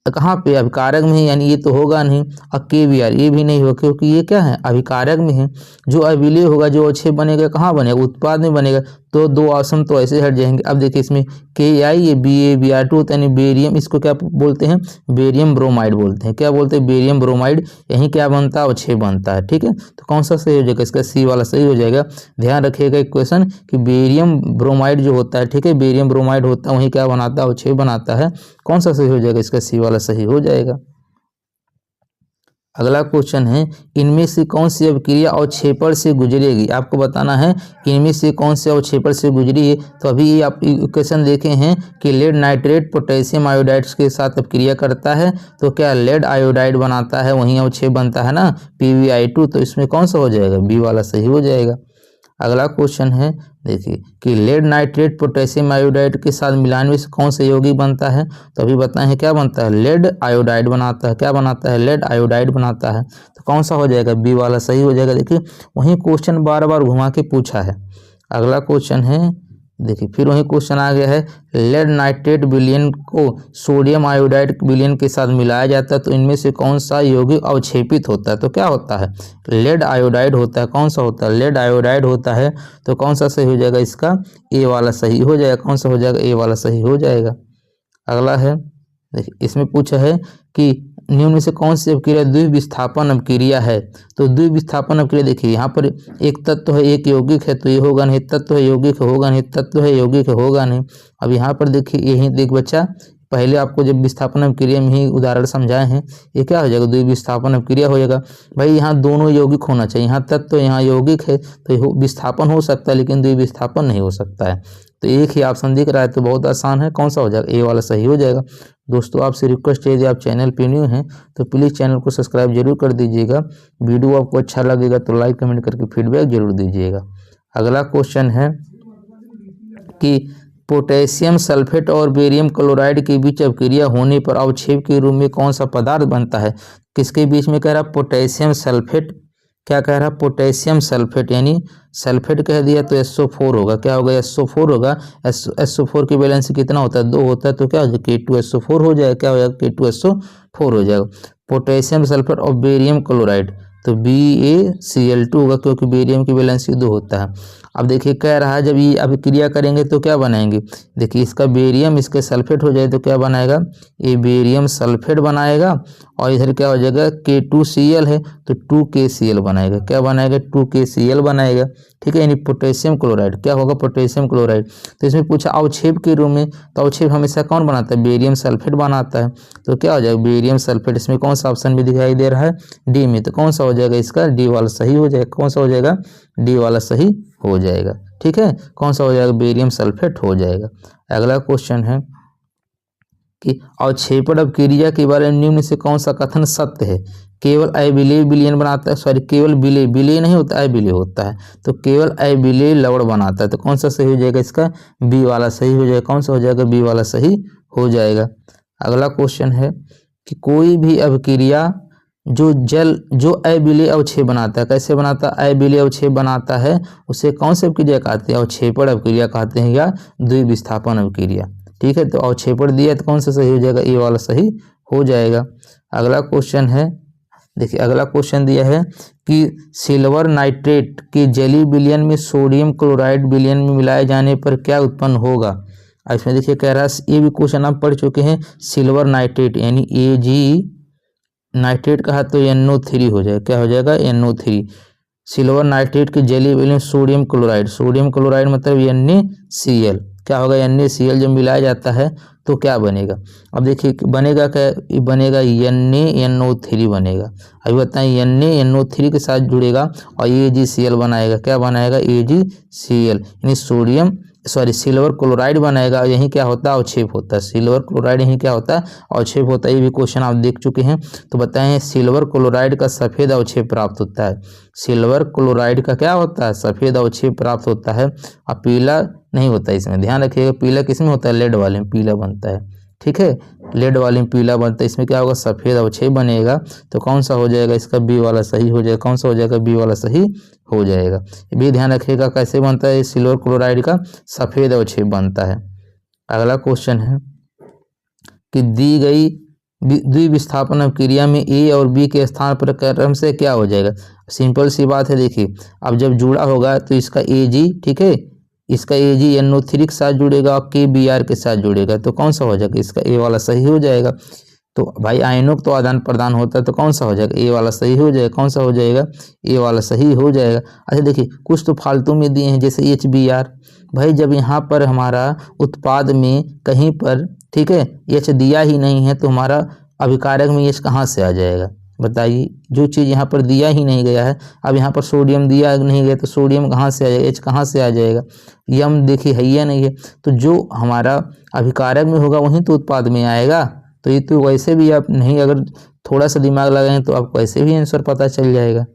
कहाँ पे, अभिकारक में है, यानी ये तो होगा नहीं। और KBr ये भी नहीं होगा, क्योंकि ये क्या है, अभिकारक में है। जो अविलेय होगा, जो अवक्षेप बनेगा कहाँ बनेगा, उत्पाद में बनेगा। तो 2 ऑप्शन तो ऐसे हट जाएंगे। अब देखिए इसमें Ki ये BaBr2 होता है, यानी बेरियम, इसको क्या बोलते हैं, बेरियम ब्रोमाइड बोलते हैं। क्या बोलते हैं, बेरियम ब्रोमाइड। यहीं क्या बनता है, अवक्षेप बनता है। ठीक है, तो कौन सा सही हो जाएगा, इसका सी वाला सही हो जाएगा। ध्यान रखिएगा एक क्वेश्चन कि बेरियम ब्रोमाइड जो होता है, ठीक है, बेरियम ब्रोमाइड होता है, वहीं क्या बनाता है, अवक्षेप बनाता है। कौन सा सही हो जाएगा, इसका सी वाला सही हो जाएगा। अगला क्वेश्चन है, इनमें से कौन सी अभिक्रिया अवक्षेपण से गुजरेगी। आपको बताना है इनमें से कौन से अवक्षेपण से गुजरी है। तो अभी आप इक्वेशन देखे हैं कि लेड नाइट्रेट पोटेशियम आयोडाइड के साथ अपक्रिया करता है तो क्या लेड आयोडाइड बनाता है, वहीं अवक्षेप बनता है ना PbI2। तो इसमें कौन सा हो जाएगा, बी वाला सही हो जाएगा। अगला क्वेश्चन है, देखिए कि लेड नाइट्रेट पोटेशियम आयोडाइड के साथ मिलाने से कौन सा यौगिक बनता है। तो अभी बताए हैं क्या बनता है, लेड आयोडाइड बनाता है। क्या बनाता है, लेड आयोडाइड बनाता है। तो कौन सा हो जाएगा, बी वाला सही हो जाएगा। देखिए वही क्वेश्चन बार बार घुमा के पूछा है। अगला क्वेश्चन है, देखिए फिर वही क्वेश्चन आ गया है, लेड नाइट्रेट विलयन को सोडियम आयोडाइड विलयन के साथ मिलाया जाता है तो इनमें से कौन सा यौगिक अवक्षेपित होता है। तो क्या होता है, लेड आयोडाइड होता है। कौन सा होता है, लेड आयोडाइड होता है। तो कौन सा सही हो जाएगा, इसका ए वाला सही हो जाएगा। कौन सा हो जाएगा, ए वाला सही हो जाएगा। अगला है, देखिए इसमें पूछा है कि निम्न में से कौन सी अभिक्रिया द्विविस्थापन अभिक्रिया है। तो द्विविस्थापन अभिक्रिया देखिए यहाँ पर एक तत्व है, एक यौगिक है, तो ये होगा नहीं। तत्व है यौगिक होगा नहीं, तत्व है यौगिक होगा नहीं। अब यहाँ पर देखिए यही देख बच्चा, पहले आपको जब विस्थापन अभिक्रिया में ही उदाहरण समझाए हैं, ये क्या हो जाएगा, द्विविस्थापन अभिक्रिया हो जाएगा। भाई यहाँ दोनों यौगिक होना चाहिए, यहाँ तत्व तो यहाँ यौगिक है तो विस्थापन हो सकता है लेकिन द्विविस्थापन नहीं हो सकता है। तो एक ही ऑप्शन दिख रहा है, तो बहुत आसान है, कौन सा हो जाएगा, ए वाला सही हो जाएगा। दोस्तों आपसे रिक्वेस्ट है, यदि आप चैनल पे न्यू हैं तो प्लीज़ चैनल को सब्सक्राइब जरूर कर दीजिएगा। वीडियो आपको अच्छा लगेगा तो लाइक कमेंट करके फीडबैक जरूर दीजिएगा। अगला क्वेश्चन है कि पोटेशियम सल्फेट और बेरियम क्लोराइड के बीच अभिक्रिया होने पर अवक्षेप के रूप में कौन सा पदार्थ बनता है। किसके बीच में कह रहा, पोटेशियम सल्फेट, क्या कह रहा, पोटेशियम सल्फेट, यानी सल्फेट कह दिया तो SO4 होगा, क्या होगा, SO4 होगा। SO4 की वैलेंस कितना होता है, 2 होता है, तो क्या हो जाएगा, K2SO4 हो जाएगा, क्या हो जाएगा, K2SO4 हो जाएगा। पोटेशियम सल्फेट और बेरियम क्लोराइड तो BaCl2 होगा, क्योंकि बेरियम की वैलेंस 2 होता है। अब देखिए कह रहा है जब ये अभिक्रिया करेंगे तो क्या बनाएंगे, देखिए इसका बेरियम इसके सल्फेट हो जाए तो क्या बनाएगा, ये बेरियम सल्फेट बनाएगा, और इधर क्या हो जाएगा, K2Cl है तो 2KCl बनाएगा, क्या बनाएगा, 2KCl बनाएगा, ठीक है। यानी पोटेशियम क्लोराइड क्या होगा, पोटेशियम क्लोराइड। तो इसमें पूछा अवक्षेप के रूप में, तो अवक्षेप हमेशा कौन बनाता है, बेरियम सल्फेट बनाता है, तो क्या हो जाएगा, बेरियम सल्फेट। इसमें कौन सा ऑप्शन भी दिखाई दे रहा है, डी में, तो कौन सा हो जाएगा, इसका डी वाला सही हो जाएगा, कौन सा हो जाएगा, डी वाला सही हो जाएगा, ठीक है। कौन सा हो जाएगा, बेरियम सल्फेट हो जाएगा। अगला क्वेश्चन है कि अवक्षेपण अभिक्रिया के बारे में निम्न से कौन सा कथन सत्य है। केवल अविलेय विलयन बनाता है, सॉरी केवल विलेय, विलेय नहीं होता, अविलेय होता है, तो केवल अविलेय लवण बनाता है, तो कौन सा सही हो जाएगा, इसका बी वाला सही हो जाएगा, कौन सा हो जाएगा, बी वाला सही हो जाएगा। अगला क्वेश्चन है कि कोई भी अभिक्रिया जो अविलेय अवक्षेप बनाता है, कैसे बनाता है, अविलेय अवक्षेप बनाता है, उसे कौन सी अभिक्रिया कहते हैं, अवक्षेपण अभिक्रिया कहते हैं या द्विविस्थापन अभिक्रिया, ठीक है। तो अवक्षेपण दिया तो कौन सा सही हो जाएगा, ए वाला सही हो जाएगा। अगला क्वेश्चन है, देखिए अगला क्वेश्चन दिया है कि सिल्वर नाइट्रेट के जलीय विलयन में सोडियम क्लोराइड विलयन में मिलाए जाने पर क्या उत्पन्न होगा। इसमें देखिए कह रहा है, ये भी क्वेश्चन आप पढ़ चुके हैं, सिल्वर नाइट्रेट यानी Ag नाइट्रेट कहा तो NO3 हो जाएगा, क्या हो जाएगा, NO3। सिल्वर नाइट्रेट के जलीय विलयन सोडियम क्लोराइड, सोडियम क्लोराइड मतलब NaCl, क्या होगा, NaCl जब मिलाया जाता है तो क्या बनेगा। अब देखिए बनेगा क्या, बनेगा NaNO3 बनेगा। अभी बताएं, NaNO3 के साथ जुड़ेगा और AgCl बनाएगा, क्या बनाएगा, AgCl, यानी सिल्वर क्लोराइड बनाएगा। और यही क्या होता है, अवक्षेप होता है, सिल्वर क्लोराइड यही क्या होता है, अवक्षेप होता है। ये भी क्वेश्चन आप देख चुके हैं। तो बताएं, सिल्वर क्लोराइड का सफ़ेद अवक्षेप प्राप्त होता है, सिल्वर क्लोराइड का क्या होता है, सफ़ेद अवक्षेप प्राप्त होता है, और पीला नहीं होता है। इसमें ध्यान रखिएगा, पीला किसमें होता है, लेड वाले में पीला बनता है, ठीक है, लेड वाले में पीला बनता है। इसमें क्या होगा, सफ़ेद अवक्षेप बनेगा, तो कौन सा हो जाएगा, इसका बी वाला सही हो जाएगा, कौन सा हो जाएगा, बी वाला सही हो जाएगा। ये भी ध्यान रखिएगा कैसे बनता है, सिल्वर क्लोराइड का सफ़ेद अवक्षेप बनता है। अगला क्वेश्चन है कि दी गई द्विविस्थापन अभिक्रिया में ए और बी के स्थान पर क्रम से क्या हो जाएगा। सिंपल सी बात है, देखिए अब जब जुड़ा होगा तो इसका Ag, ठीक है, इसका Ag NO3 के साथ जुड़ेगा और KBr के साथ जुड़ेगा, तो कौन सा हो जाएगा, इसका ए वाला सही हो जाएगा। तो भाई आयनों का तो आदान प्रदान होता है, तो कौन सा हो जाएगा, ए वाला सही हो जाएगा, कौन सा हो जाएगा, ए वाला सही हो जाएगा। अच्छा देखिए कुछ तो फालतू में दिए हैं, जैसे HBr, भाई जब यहाँ पर हमारा उत्पाद में कहीं पर, ठीक है, H दिया ही नहीं है तो हमारा अभिकारक में H कहाँ से आ जाएगा, बताइए। जो चीज़ यहाँ पर दिया ही नहीं गया है, अब यहाँ पर सोडियम दिया नहीं गया तो सोडियम कहाँ से आ जाएगा, H कहाँ से आ जाएगा, यम देखिए है या नहीं है। तो जो हमारा अभिकारक में होगा वहीं तो उत्पाद में आएगा। तो ये तो वैसे भी आप नहीं, अगर थोड़ा सा दिमाग लगाएं तो आपको वैसे भी आंसर पता चल जाएगा।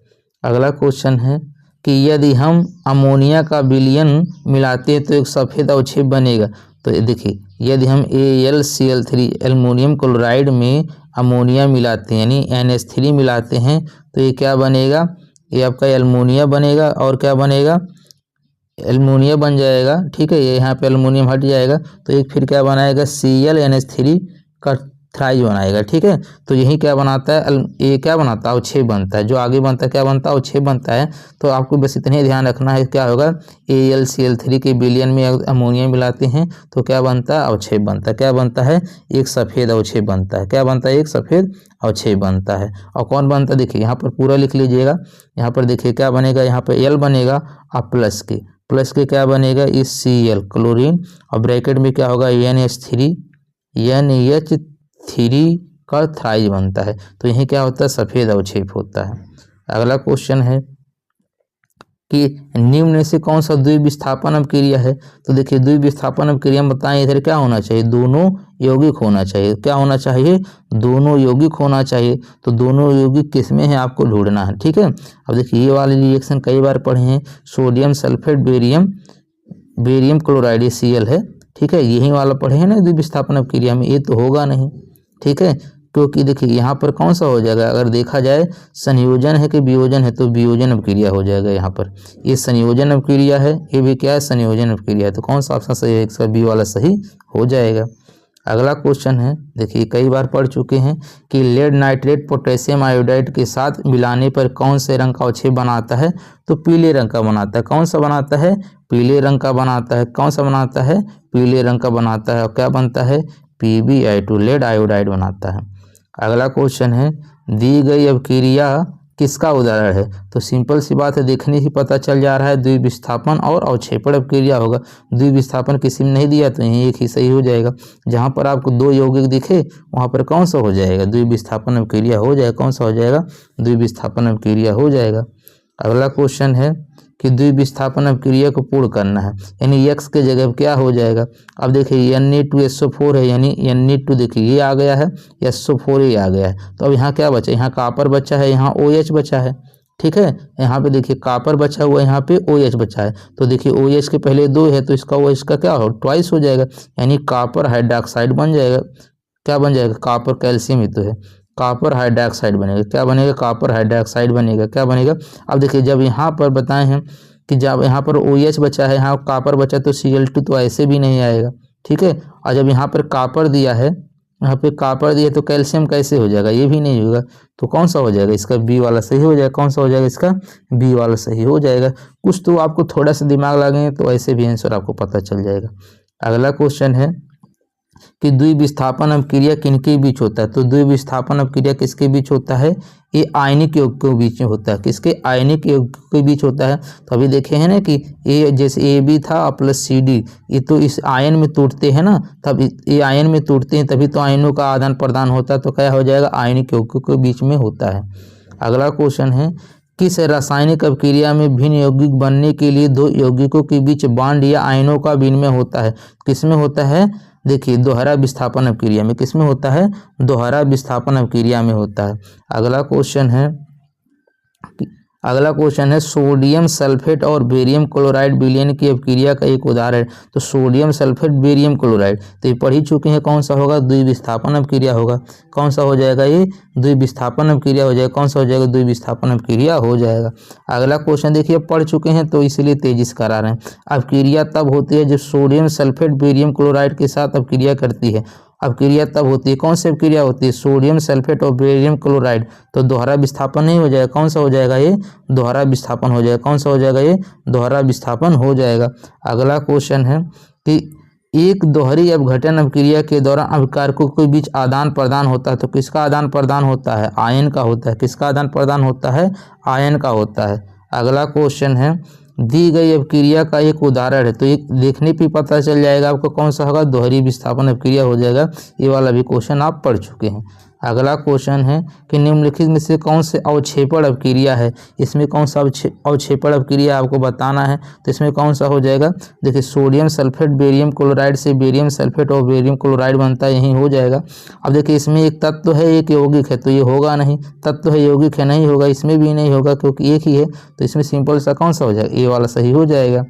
अगला क्वेश्चन है कि यदि हम अमोनिया का विलयन मिलाते हैं तो एक सफ़ेद अवक्षेप बनेगा। तो ये देखिए, यदि हम AlCl3 एल्युमिनियम क्लोराइड में अमोनिया मिलाते हैं यानी NH3 मिलाते हैं तो ये क्या बनेगा, ये आपका एल्युमिनिया बनेगा, और क्या बनेगा, एल्युमिनिया बन जाएगा, ठीक है। ये यहाँ पे एल्युमिनियम हट जाएगा तो एक फिर क्या बनाएगा, ClNH3 का थ्राइज बनाएगा, ठीक है। तो यही क्या बनाता है, ये क्या बनाता है, अवक्षेप बनता है। जो आगे बनता है क्या बनता है, अवक्षेप बनता है। तो आपको बस इतने ध्यान रखना है, क्या होगा, AlCl3 के विलयन में अमोनिया मिलाते हैं तो क्या बनता है, अवक्षेप बनता है। क्या बनता है, एक सफ़ेद अवक्षेप बनता है। क्या बनता है, एक सफ़ेद अवक्षेप बनता है। और कौन बनता है, देखिए यहाँ पर पूरा लिख लीजिएगा। यहाँ पर देखिए क्या बनेगा, यहाँ पर L बनेगा और प्लस के क्या बनेगा, इस Cl क्लोरीन, और ब्रैकेट में क्या होगा, NH3 NH3 का थ्राइज बनता है। तो यही क्या होता है, सफ़ेद अवक्षेप होता है। अगला क्वेश्चन है कि निम्न में से कौन सा द्विविस्थापन अभिक्रिया है। तो देखिए द्विविस्थापन अभिक्रिया में बताएं इधर क्या होना चाहिए, दोनों यौगिक होना चाहिए। क्या होना चाहिए, दोनों यौगिक होना चाहिए। तो दोनों यौगिक किसमें है आपको ढूंढना है, ठीक है। अब देखिए ये वाले रिएक्शन कई बार पढ़े हैं, sodium sulphate barium chloride Cl है, ठीक है। यही वाला पढ़े हैं ना द्विविस्थापन अभिक्रिया में, ये तो होगा नहीं, ठीक है। क्योंकि देखिए यहाँ पर कौन सा हो जाएगा, अगर देखा जाए संयोजन है कि वियोजन है, तो वियोजन अभिक्रिया हो जाएगा यहाँ पर। ये संयोजन अभिक्रिया है, ये भी क्या है, संयोजन अभिक्रिया है। तो कौन सा ऑप्शन सही है, इसका बी वाला सही हो जाएगा। अगला क्वेश्चन है, देखिए कई बार पढ़ चुके हैं कि लेड नाइट्रेट पोटेशियम आयोडाइड के साथ मिलाने पर कौन से रंग का अवक्षेप बनाता है। तो पीले रंग का बनाता है। कौन सा बनाता है, पीले रंग का बनाता है। कौन सा बनाता है, पीले रंग का बनाता है। और क्या बनता है, PbI2 लेड आयोडाइड बनाता है। अगला क्वेश्चन है, दी गई अभिक्रिया किसका उदाहरण है। तो सिंपल सी बात है, देखने ही पता चल जा रहा है, द्विविस्थापन और अवक्षेपण अभिक्रिया होगा। द्विविस्थापन किसी में नहीं दिया तो यही एक ही सही हो जाएगा। जहाँ पर आपको दो यौगिक दिखे वहाँ पर कौन सा हो जाएगा, द्विविस्थापन अभिक्रिया हो जाएगा। कौन सा हो जाएगा, द्विविस्थापन अभिक्रिया हो जाएगा। अगला क्वेश्चन है कि द्विविस्थापन अभिक्रिया को पूर्ण करना है, यानी X के जगह क्या हो जाएगा। अब देखिए Na2SO4 है, यानी Na2 देखिए ये आ गया है, SO4 ये आ गया है। तो अब यहाँ क्या बचा, यहाँ कॉपर बचा है, यहाँ OH बचा है, ठीक है। यहाँ पे देखिए कॉपर बचा हुआ है, यहाँ पे OH बचा है। तो देखिए OH के पहले 2 है तो इसका OH का क्या हो, ट्वाइस हो जाएगा, यानी कॉपर हाइड्रोक्साइड बन जाएगा। क्या बन जाएगा, कॉपर कैल्शियम ही तो है, कॉपर हाइड्रोक्साइड बनेगा। क्या बनेगा, कॉपर हाइड्रोक्साइड बनेगा। क्या बनेगा, अब देखिए जब यहाँ पर बताए हैं कि जब यहाँ पर OH बचा है, यहाँ कॉपर बचा, तो Cl2 तो ऐसे भी नहीं आएगा, ठीक है। और जब यहाँ पर कॉपर दिया है, यहाँ पे कॉपर दिया तो कैल्शियम कैसे हो जाएगा, ये भी नहीं होगा। तो कौन सा हो जाएगा, इसका बी वाला सही हो जाएगा। कौन सा हो जाएगा, इसका बी वाला सही हो जाएगा। कुछ तो आपको थोड़ा सा दिमाग लगाएंगे तो ऐसे भी आंसर आपको पता चल जाएगा। अगला क्वेश्चन है कि द्विविस्थापन अभिक्रिया किनके बीच होता है। तो द्विविस्थापन अभिक्रिया किसके बीच होता है, ये आयनिक यौगिक के बीच में होता है। किसके, आयनिक यौगिक के बीच होता है। तो अभी देखे हैं ना कि ये जैसे AB था प्लस CD, ये तो इस आयन में टूटते हैं ना, तब ये आयन में टूटते हैं तभी तो आयनों का आदान प्रदान होता है। तो क्या हो जाएगा, आयनिक यौगिक के बीच में होता है। अगला क्वेश्चन है, किस रासायनिक अभिक्रिया में भिन्न यौगिक बनने के लिए दो यौगिकों के बीच बॉन्ड या आयनों का विनिमय होता है। किसमें होता है, देखिए दोहरा विस्थापन अभिक्रिया में। किसमें होता है, दोहरा विस्थापन अभिक्रिया में होता है। अगला क्वेश्चन है सोडियम सल्फेट और बेरियम क्लोराइड विलयन की अभिक्रिया का एक उदाहरण। तो सोडियम सल्फेट बेरियम क्लोराइड तो ये पढ़ ही चुके हैं, कौन सा होगा, द्विविस्थापन अभिक्रिया होगा। कौन सा हो जाएगा, ये द्विविस्थापन अभिक्रिया हो जाएगा। कौन सा हो जाएगा, द्विविस्थापन अभिक्रिया हो जाएगा। अगला क्वेश्चन देखिए पढ़ चुके हैं तो इसलिए तेजी से करा रहे हैं। अभिक्रिया तब होती है जब सोडियम सल्फेट बेरियम क्लोराइड के साथ अभिक्रिया करती है। अभिक्रिया तब होती है, कौन सी अभिक्रिया होती है, सोडियम सल्फेट और बेरियम क्लोराइड। तो दोहरा विस्थापन नहीं हो जाएगा। कौन सा हो जाएगा, ये दोहरा विस्थापन हो जाएगा। कौन सा हो जाएगा, ये दोहरा विस्थापन हो जाएगा। अगला क्वेश्चन है कि एक दोहरी अपघटन अभिक्रिया के दौरान अभिकारकों के बीच आदान प्रदान होता है। तो किसका आदान प्रदान होता है, आयन का होता है। किसका आदान प्रदान होता है, आयन का होता है। अगला क्वेश्चन है, दी गई अभिक्रिया का एक उदाहरण है। तो एक देखने पे पता चल जाएगा आपको कौन सा होगा, दोहरी विस्थापन अभिक्रिया हो जाएगा। ये वाला भी क्वेश्चन आप पढ़ चुके हैं। अगला क्वेश्चन है कि निम्नलिखित में से कौन से अवक्षेपण अभिक्रिया है। इसमें कौन सा अवक्षेपण अभिक्रिया आपको बताना है। तो इसमें कौन सा हो जाएगा, देखिए सोडियम सल्फेट बेरियम क्लोराइड से बेरियम सल्फेट और बेरियम क्लोराइड बनता है, यही हो जाएगा। अब देखिए इसमें एक तत्व है एक यौगिक है, तो ये होगा नहीं। तत्व है यौगिक है, नहीं होगा, इसमें भी नहीं होगा क्योंकि एक ही है। तो इसमें सिंपल सा कौन सा हो जाएगा, ये वाला सही हो जाएगा।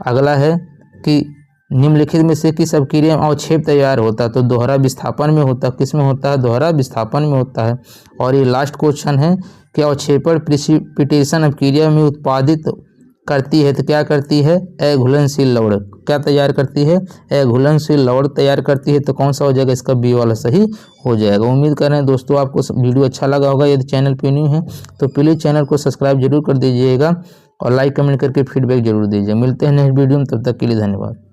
अगला है कि निम्नलिखित में से किस अभिक्रिया में अवक्षेप तैयार होता है। तो दोहरा विस्थापन में होता है। किस में होता है, दोहरा विस्थापन में होता है। और ये लास्ट क्वेश्चन है कि अवक्षेपण प्रिसिपिटेशन अभिक्रिया में उत्पादित करती है। तो क्या करती है, अघुलनशील लवण। क्या तैयार करती है, अघुलनशील लवण तैयार करती है। तो कौन सा हो जाएगा, इसका बी वाला सही हो जाएगा। उम्मीद कर रहे हैं दोस्तों आपको वीडियो अच्छा लगा होगा। यदि चैनल पे न्यू है तो प्लीज़ चैनल को सब्सक्राइब जरूर कर दीजिएगा और लाइक कमेंट करके फीडबैक जरूर दीजिए। मिलते हैं नेक्स्ट वीडियो में, तब तक के लिए धन्यवाद।